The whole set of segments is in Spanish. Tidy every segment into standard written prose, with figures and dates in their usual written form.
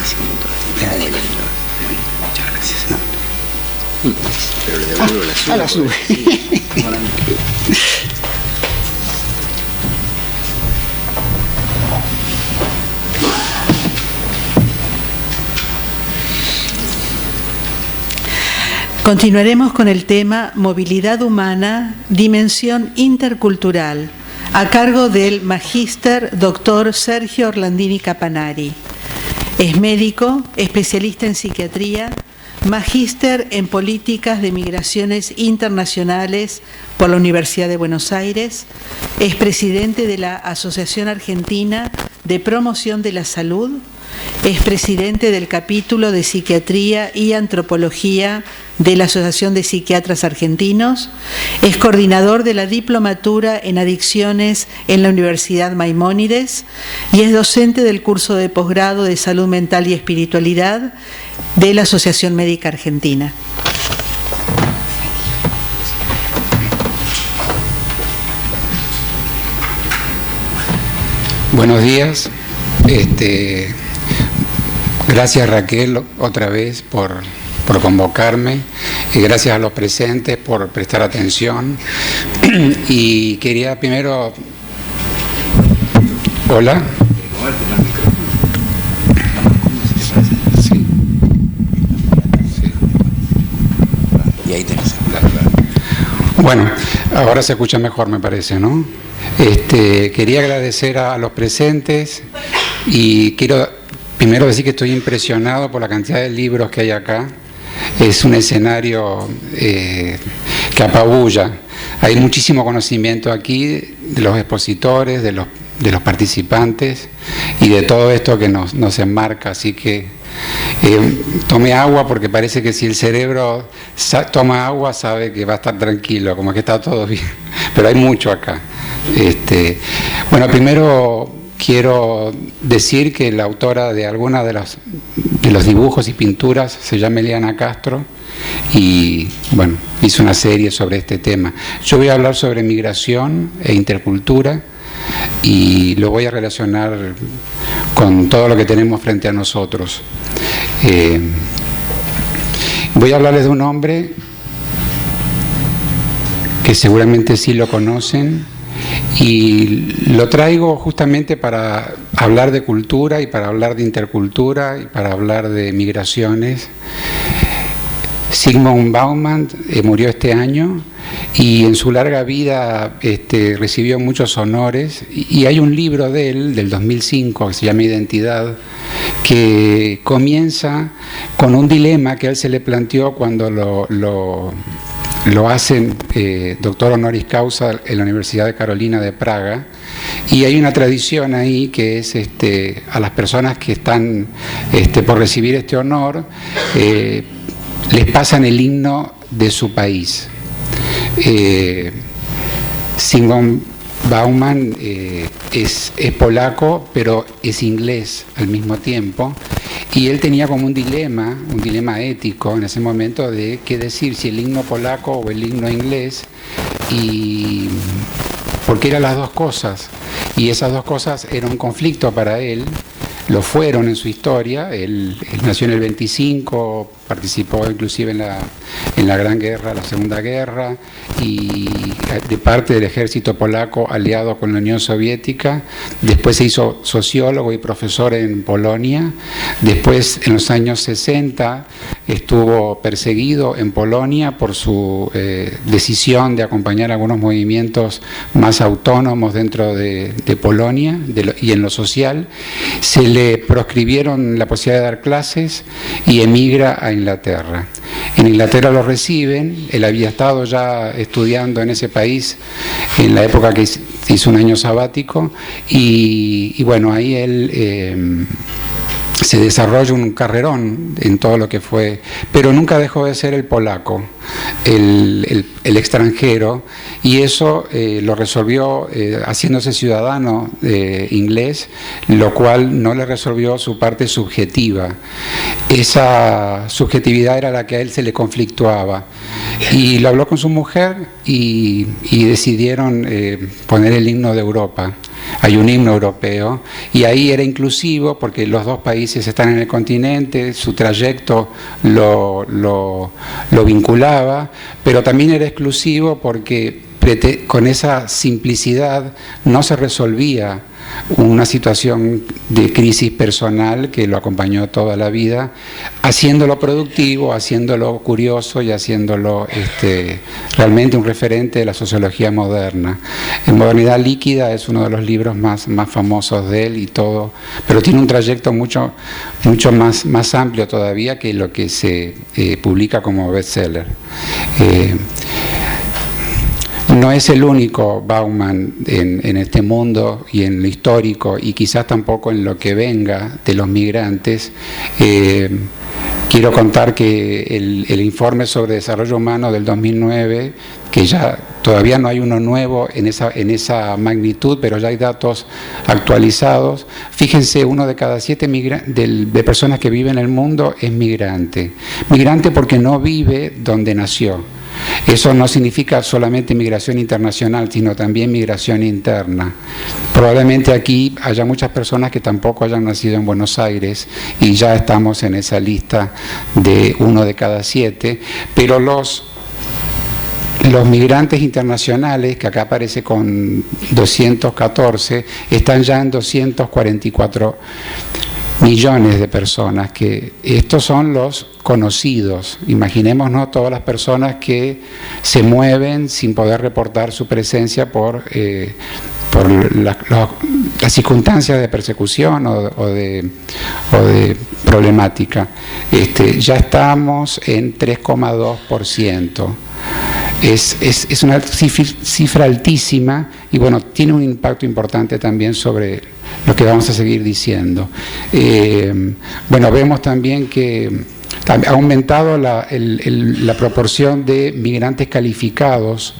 buenísimo. Muchas gracias. Pero le devuelvo la suya. A la suya. Continuaremos con el tema Movilidad Humana, Dimensión Intercultural, a cargo del Magíster Dr. Sergio Orlandini Capanari. Es médico, especialista en psiquiatría, magíster en políticas de migraciones internacionales por la Universidad de Buenos Aires, es presidente de la Asociación Argentina de Promoción de la Salud, es presidente del capítulo de Psiquiatría y Antropología de la Asociación de Psiquiatras Argentinos, es coordinador de la Diplomatura en Adicciones en la Universidad Maimónides y es docente del curso de posgrado de Salud Mental y Espiritualidad de la Asociación Médica Argentina. Buenos días. Gracias, Raquel, otra vez por convocarme, y gracias a los presentes por prestar atención. Y quería primero... Hola. Sí. Y ahí tenés. Bueno, ahora se escucha mejor, me parece, ¿no? Quería agradecer a los presentes y quiero primero decir que estoy impresionado por la cantidad de libros que hay acá. Es un escenario que apabulla. Hay muchísimo conocimiento aquí de los expositores, de los participantes y de todo esto que nos enmarca. Así que tome agua, porque parece que si el cerebro toma agua sabe que va a estar tranquilo, como que está todo bien. Pero hay mucho acá. Bueno, primero quiero decir que la autora de algunas de los dibujos y pinturas se llama Eliana Castro y, bueno, hizo una serie sobre este tema. Yo voy a hablar sobre migración e intercultura y lo voy a relacionar con todo lo que tenemos frente a nosotros. Voy a hablarles de un hombre que seguramente sí lo conocen, y lo traigo justamente para hablar de cultura y para hablar de intercultura y para hablar de migraciones. Zygmunt Bauman murió este año y en su larga vida recibió muchos honores, y hay un libro de él del 2005 que se llama Identidad, que comienza con un dilema que a él se le planteó cuando lo hacen doctor honoris causa en la Universidad de Carolina de Praga, y hay una tradición ahí que es a las personas que están por recibir este honor les pasan el himno de su país. Zygmunt Bauman es polaco, pero es inglés al mismo tiempo, y él tenía como un dilema ético en ese momento de qué decir, si el himno polaco o el himno inglés, y porque eran las dos cosas, y esas dos cosas eran un conflicto para él. Lo fueron en su historia. Él nació en el 25, participó inclusive en la Gran Guerra, la Segunda Guerra, y de parte del ejército polaco aliado con la Unión Soviética. Después se hizo sociólogo y profesor en Polonia. Después, en los años 60, estuvo perseguido en Polonia por su decisión de acompañar algunos movimientos más autónomos dentro de Polonia y en lo social. Se le proscribieron la posibilidad de dar clases y emigra a Inglaterra. En Inglaterra lo reciben. Él había estado ya estudiando en ese país en la época que hizo un año sabático, y bueno, ahí él se desarrolla un carrerón en todo lo que fue, pero nunca dejó de ser el polaco, el extranjero, y eso lo resolvió haciéndose ciudadano inglés, lo cual no le resolvió su parte subjetiva. Esa subjetividad era la que a él se le conflictuaba, y lo habló con su mujer y decidieron poner el himno de Europa. hay un himno europeo, y ahí era inclusivo porque los dos países están en el continente, su trayecto lo vinculaba, pero también era exclusivo porque con esa simplicidad no se resolvía una situación de crisis personal que lo acompañó toda la vida, haciéndolo productivo, haciéndolo curioso y haciéndolo realmente un referente de la sociología moderna. En Modernidad Líquida es uno de los libros más famosos de él y todo, pero tiene un trayecto mucho más amplio todavía que lo que se publica como bestseller. No es el único Bauman en este mundo y en lo histórico, y quizás tampoco en lo que venga de los migrantes. Quiero contar que el informe sobre desarrollo humano del 2009, que ya todavía no hay uno nuevo en esa magnitud, pero ya hay datos actualizados. Fíjense, 1 de cada 7 de personas que viven en el mundo es migrante. Migrante porque no vive donde nació. Eso no significa solamente migración internacional, sino también migración interna. Probablemente aquí haya muchas personas que tampoco hayan nacido en Buenos Aires y ya estamos en esa lista de 1 de cada 7, pero los migrantes internacionales, que acá aparece con 214, están ya en 244 millones de personas, que estos son los conocidos. Imaginémonos todas las personas que se mueven sin poder reportar su presencia por las circunstancias de persecución o de problemática. Ya estamos en 3,2%. Es una cifra altísima y bueno, tiene un impacto importante también sobre lo que vamos a seguir diciendo. Bueno, vemos también que ha aumentado la proporción de migrantes calificados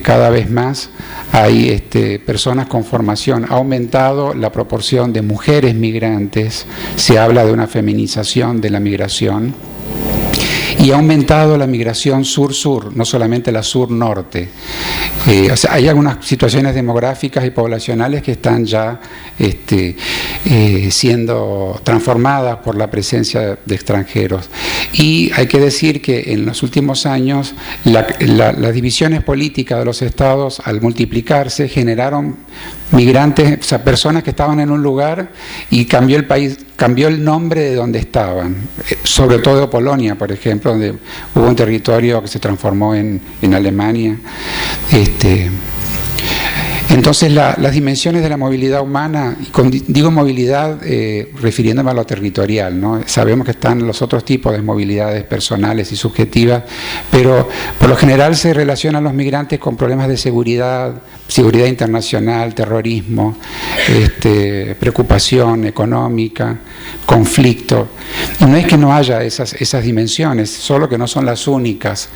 cada vez más. Hay personas con formación, ha aumentado la proporción de mujeres migrantes, se habla de una feminización de la migración. Y ha aumentado la migración sur-sur, no solamente la sur-norte. O sea, hay algunas situaciones demográficas y poblacionales que están ya siendo transformadas por la presencia de extranjeros. Y hay que decir que en los últimos años las divisiones políticas de los estados, al multiplicarse, generaron migrantes, o sea, personas que estaban en un lugar y cambió el nombre de donde estaban, sobre todo Polonia, por ejemplo, donde hubo un territorio que se transformó en Alemania. Entonces las dimensiones de la movilidad humana, digo movilidad refiriéndome a lo territorial, ¿no? Sabemos que están los otros tipos de movilidades personales y subjetivas, pero por lo general se relacionan los migrantes con problemas de seguridad internacional, terrorismo, preocupación económica, conflicto. Y no es que no haya esas dimensiones, solo que no son las únicas.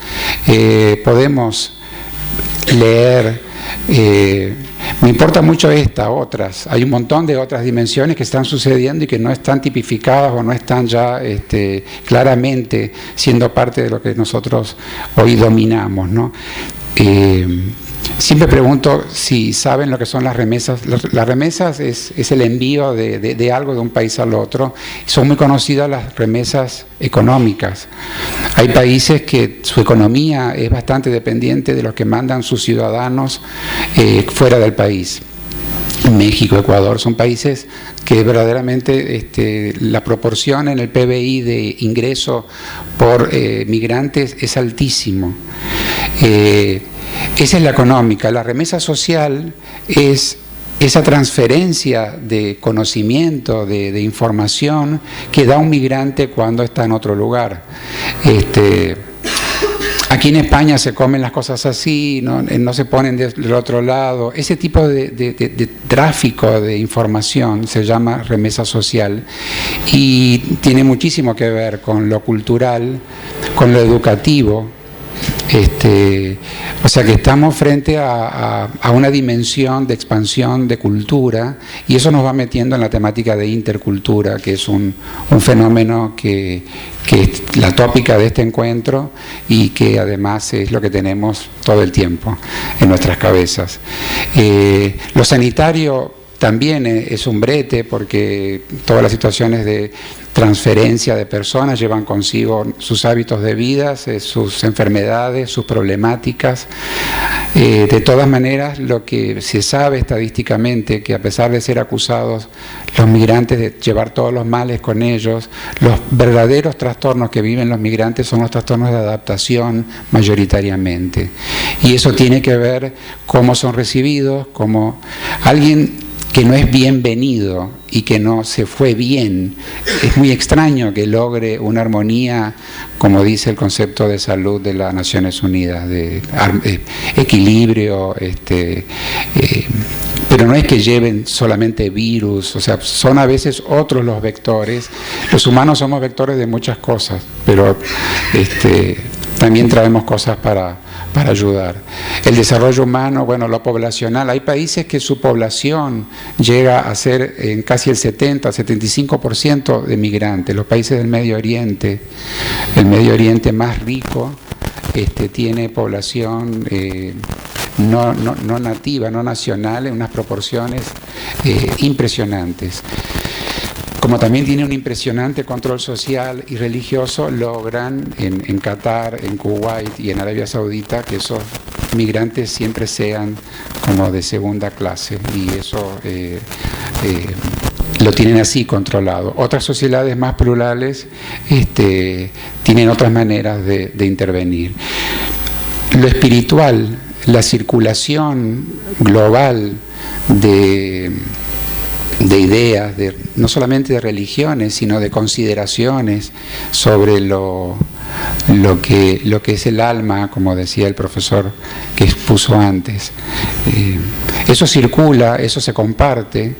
Podemos leer, me importa mucho otras. Hay un montón de otras dimensiones que están sucediendo y que no están tipificadas o no están ya claramente siendo parte de lo que nosotros hoy dominamos, ¿no? Siempre pregunto si saben lo que son las remesas. Las remesas es el envío de algo de un país al otro. Son muy conocidas las remesas económicas. Hay países que su economía es bastante dependiente de lo que mandan sus ciudadanos fuera del país. México, Ecuador, son países que verdaderamente la proporción en el PBI de ingreso por migrantes es altísimo. Esa es la económica. La remesa social es esa transferencia de conocimiento, de información que da un migrante cuando está en otro lugar. Aquí en España se comen las cosas así, no se ponen del otro lado. Ese tipo de tráfico de información se llama remesa social y tiene muchísimo que ver con lo cultural, con lo educativo. O sea que estamos frente a una dimensión de expansión de cultura, y eso nos va metiendo en la temática de intercultura, que es un fenómeno que es la tópica de este encuentro y que además es lo que tenemos todo el tiempo en nuestras cabezas. Lo sanitario también es un brete, porque todas las situaciones de transferencia de personas llevan consigo sus hábitos de vida, sus enfermedades, sus problemáticas. De todas maneras, lo que se sabe estadísticamente, que a pesar de ser acusados los migrantes de llevar todos los males con ellos, los verdaderos trastornos que viven los migrantes son los trastornos de adaptación mayoritariamente. Y eso tiene que ver cómo son recibidos, como alguien que no es bienvenido y que no se fue bien. Es muy extraño que logre una armonía, como dice el concepto de salud de las Naciones Unidas, de equilibrio, pero no es que lleven solamente virus, o sea, son a veces otros los vectores. Los humanos somos vectores de muchas cosas, pero también traemos cosas para ayudar. El desarrollo humano, bueno, lo poblacional, hay países que su población llega a ser en casi el 70-75% de migrantes. Los países del Medio Oriente, el Medio Oriente más rico, tiene población no nativa, no nacional, en unas proporciones impresionantes. Como también tiene un impresionante control social y religioso, logran en Qatar, en Kuwait y en Arabia Saudita que esos migrantes siempre sean como de segunda clase, y eso lo tienen así controlado. Otras sociedades más plurales tienen otras maneras de intervenir. Lo espiritual, la circulación global de ideas, no solamente de religiones, sino de consideraciones sobre lo que es el alma, como decía el profesor que expuso antes. Eso circula, eso se comparte,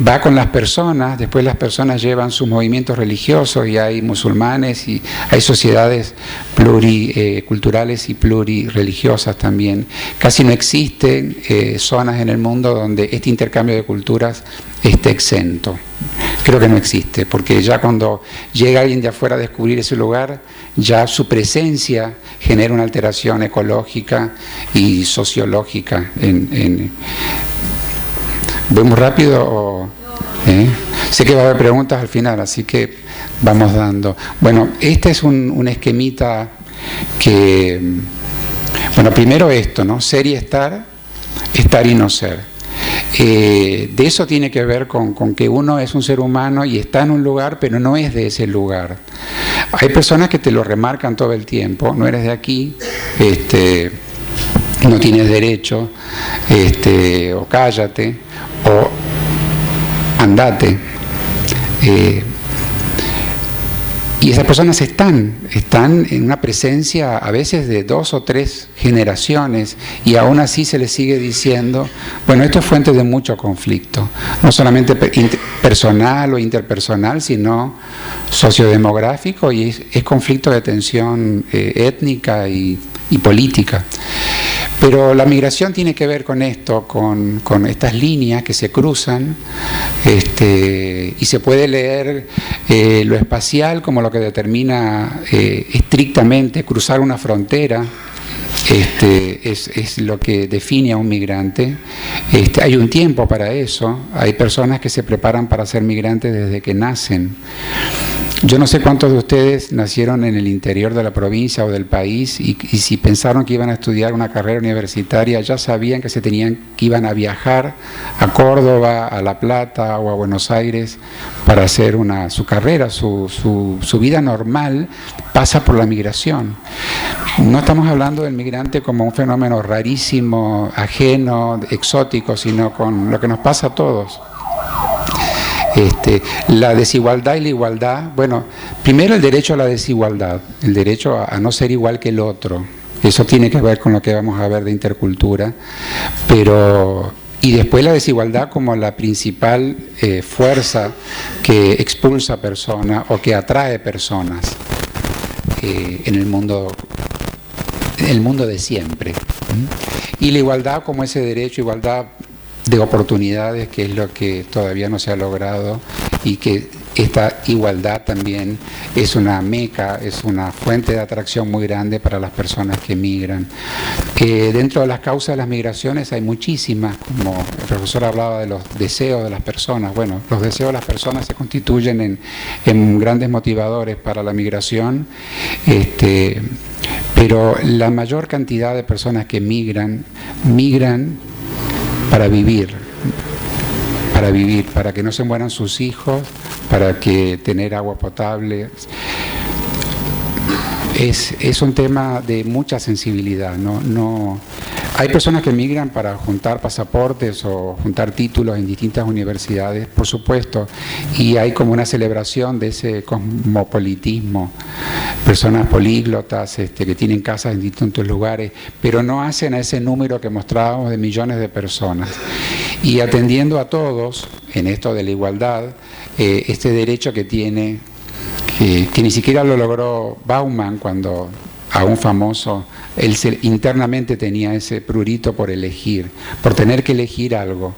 va con las personas, después las personas llevan sus movimientos religiosos, y hay musulmanes y hay sociedades pluriculturales y plurireligiosas también. Casi no existen zonas en el mundo donde este intercambio de culturas esté exento. Creo que no existe, porque ya cuando llega alguien de afuera a descubrir ese lugar, ya su presencia genera una alteración ecológica y sociológica. ¿Voy muy rápido? Sé que va a haber preguntas al final, así que vamos dando. Bueno, este es un esquemita que, bueno, primero esto, ¿no? Ser y estar, estar y no ser. De eso tiene que ver con que uno es un ser humano y está en un lugar, pero no es de ese lugar. Hay personas que te lo remarcan todo el tiempo: no eres de aquí, no tienes derecho, o cállate, o andate. Y esas personas están en una presencia a veces de 2 o 3 generaciones, y aún así se les sigue diciendo, bueno, esto es fuente de mucho conflicto, no solamente personal o interpersonal, sino sociodemográfico, y es conflicto de tensión étnica y política. Pero la migración tiene que ver con esto, con estas líneas que se cruzan, y se puede leer lo espacial como lo que determina estrictamente cruzar una frontera. Es lo que define a un migrante. Hay un tiempo para eso. Hay personas que se preparan para ser migrantes desde que nacen. Yo no sé cuántos de ustedes nacieron en el interior de la provincia o del país, y si pensaron que iban a estudiar una carrera universitaria, ya sabían que iban a viajar a Córdoba, a La Plata o a Buenos Aires para hacer su carrera, su vida normal pasa por la migración. No estamos hablando del migrante como un fenómeno rarísimo, ajeno, exótico, sino con lo que nos pasa a todos. La desigualdad y la igualdad, bueno, primero el derecho a la desigualdad, el derecho a no ser igual que el otro, eso tiene que ver con lo que vamos a ver de intercultura, y después la desigualdad como la principal fuerza que expulsa personas o que atrae personas en el mundo el mundo de siempre. Y la igualdad como ese derecho, igualdad de oportunidades, que es lo que todavía no se ha logrado, y que esta igualdad también es una meca, es una fuente de atracción muy grande para las personas que migran. Dentro de las causas de las migraciones hay muchísimas, como el profesor hablaba de los deseos de las personas. Bueno, los deseos de las personas se constituyen en grandes motivadores para la migración, pero la mayor cantidad de personas que migran para vivir, para que no se mueran sus hijos, para que tener agua potable. Es un tema de mucha sensibilidad. Hay personas que migran para juntar pasaportes o juntar títulos en distintas universidades, por supuesto, y hay como una celebración de ese cosmopolitismo, personas políglotas que tienen casas en distintos lugares, pero no hacen a ese número que mostrábamos de millones de personas. Y atendiendo a todos, en esto de la igualdad, este derecho que tiene, que ni siquiera lo logró Bauman cuando, aún famoso, él internamente tenía ese prurito por elegir, por tener que elegir algo,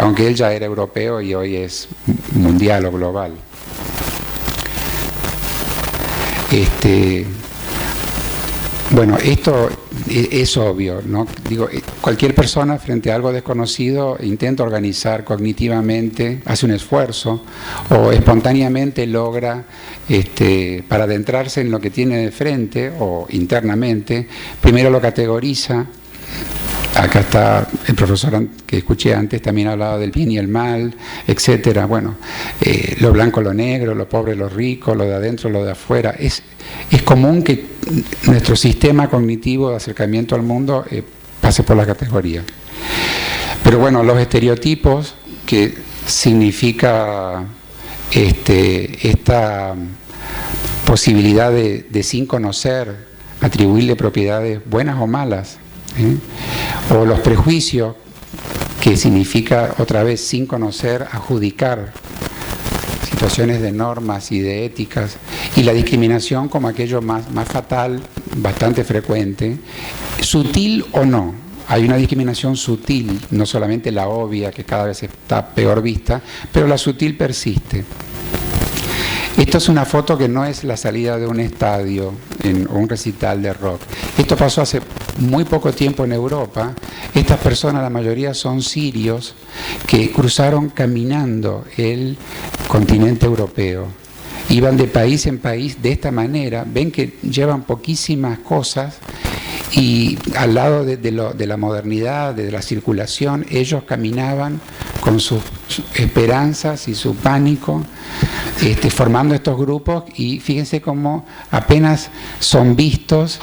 aunque él ya era europeo y hoy es mundial o global. Bueno, esto es obvio, ¿no? Digo, cualquier persona frente a algo desconocido intenta organizar cognitivamente, hace un esfuerzo o espontáneamente logra, para adentrarse en lo que tiene de frente o internamente, primero lo categoriza. Acá está el profesor que escuché antes, también hablaba del bien y el mal, etcétera. Bueno, lo blanco, lo negro, lo pobre, lo rico, lo de adentro, lo de afuera. Es común que nuestro sistema cognitivo de acercamiento al mundo pase por la categoría. Pero bueno, los estereotipos, que significa esta posibilidad de sin conocer, atribuirle propiedades buenas o malas, o los prejuicios, que significa otra vez sin conocer, adjudicar situaciones de normas y de éticas, y la discriminación como aquello más fatal, bastante frecuente, sutil o no. Hay una discriminación sutil, no solamente la obvia, que cada vez está peor vista, pero la sutil persiste. Esto es una foto que no es la salida de un estadio o un recital de rock. Esto pasó hace muy poco tiempo en Europa. Estas personas, la mayoría son sirios, que cruzaron caminando el continente europeo. Iban de país en país de esta manera. Ven que llevan poquísimas cosas y al lado de la modernidad, de la circulación, ellos caminaban con sus esperanzas y su pánico, formando estos grupos, y fíjense cómo apenas son vistos.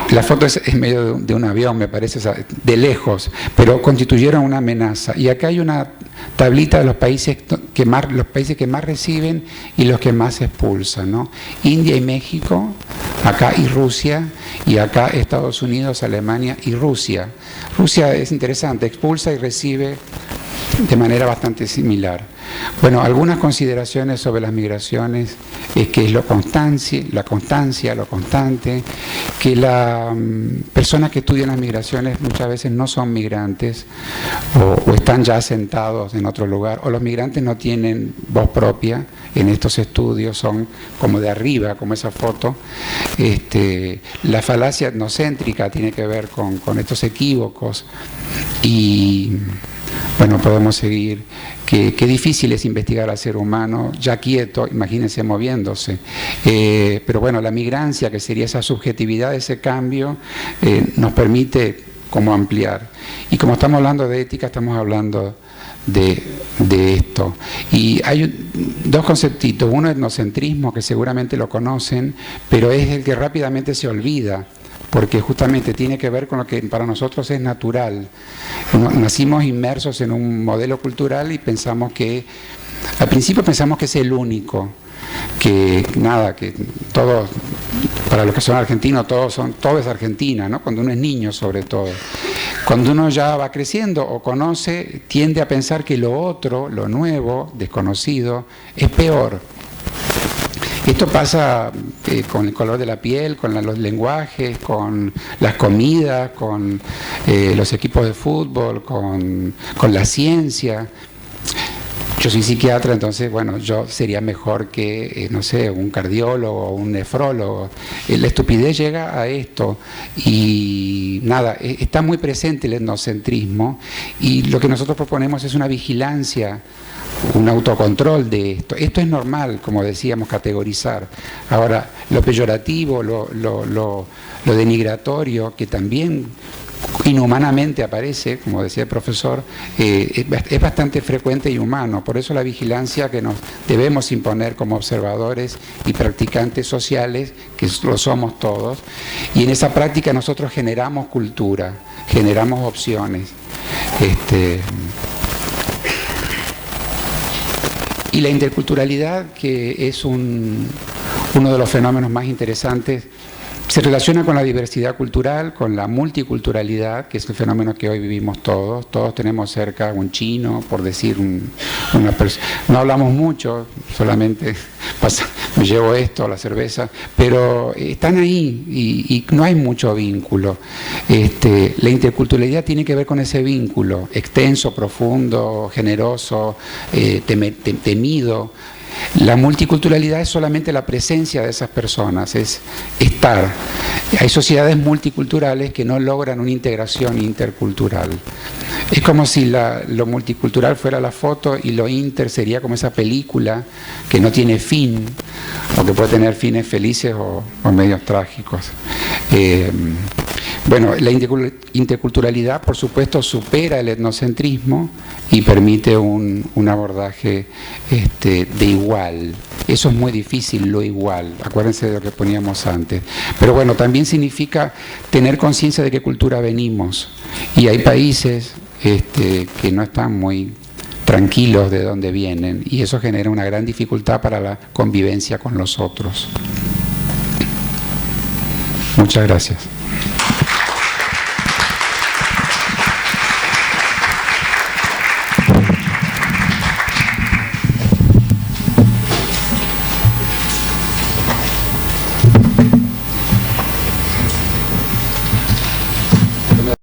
La foto es medio de un avión, me parece, de lejos, pero constituyeron una amenaza. Y acá hay una tablita de los países que más reciben y los que más expulsan, ¿no? India y México, acá y Rusia, y acá Estados Unidos, Alemania y Rusia. Rusia es interesante, expulsa y recibe de manera bastante similar. Bueno, algunas consideraciones sobre las migraciones es que es la constancia, lo constante, que las personas que estudian las migraciones muchas veces no son migrantes o están ya asentados en otro lugar, o los migrantes no tienen voz propia en estos estudios, son como de arriba, como esa foto. La falacia etnocéntrica tiene que ver con estos equívocos, y bueno, podemos seguir. Qué difícil es investigar al ser humano ya quieto, imagínense moviéndose. Pero bueno, la migrancia, que sería esa subjetividad, ese cambio, nos permite como ampliar. Y como estamos hablando de ética, estamos hablando de esto. Y hay dos conceptitos. Uno es etnocentrismo, que seguramente lo conocen, pero es el que rápidamente se olvida, porque justamente tiene que ver con lo que para nosotros es natural. Nacimos inmersos en un modelo cultural y al principio pensamos que es el único, que todos, para los que son argentinos, todo es Argentina, ¿no? Cuando uno es niño, sobre todo. Cuando uno ya va creciendo o conoce, tiende a pensar que lo otro, lo nuevo, desconocido, es peor. Esto pasa con el color de la piel, con los lenguajes, con las comidas, con los equipos de fútbol, con la ciencia. Yo soy psiquiatra, entonces, bueno, yo sería mejor que, no sé, un cardiólogo o un nefrólogo. La estupidez llega a esto y nada, está muy presente el etnocentrismo y lo que nosotros proponemos es una vigilancia, un autocontrol de esto. Esto es normal, como decíamos, categorizar. Ahora, lo peyorativo, lo denigratorio, que también inhumanamente aparece, como decía el profesor, es bastante frecuente y humano. Por eso la vigilancia que nos debemos imponer como observadores y practicantes sociales, que lo somos todos, y en esa práctica nosotros generamos cultura, generamos opciones. Y la interculturalidad, que es uno de los fenómenos más interesantes, se relaciona con la diversidad cultural, con la multiculturalidad, que es el fenómeno que hoy vivimos todos. Todos tenemos cerca un chino, por decir una persona. No hablamos mucho, solamente me llevo esto, la cerveza, pero están ahí y no hay mucho vínculo. La interculturalidad tiene que ver con ese vínculo, extenso, profundo, generoso, temido. La multiculturalidad es solamente la presencia de esas personas, es estar. Hay sociedades multiculturales que no logran una integración intercultural. Es como si lo multicultural fuera la foto y lo inter sería como esa película que no tiene fin, o que puede tener fines felices o medios trágicos. Bueno, la interculturalidad, por supuesto, supera el etnocentrismo y permite un abordaje de igual. Eso es muy difícil, lo igual. Acuérdense de lo que poníamos antes. Pero bueno, también significa tener conciencia de qué cultura venimos. Y hay países que no están muy tranquilos de dónde vienen, y eso genera una gran dificultad para la convivencia con los otros. Muchas gracias.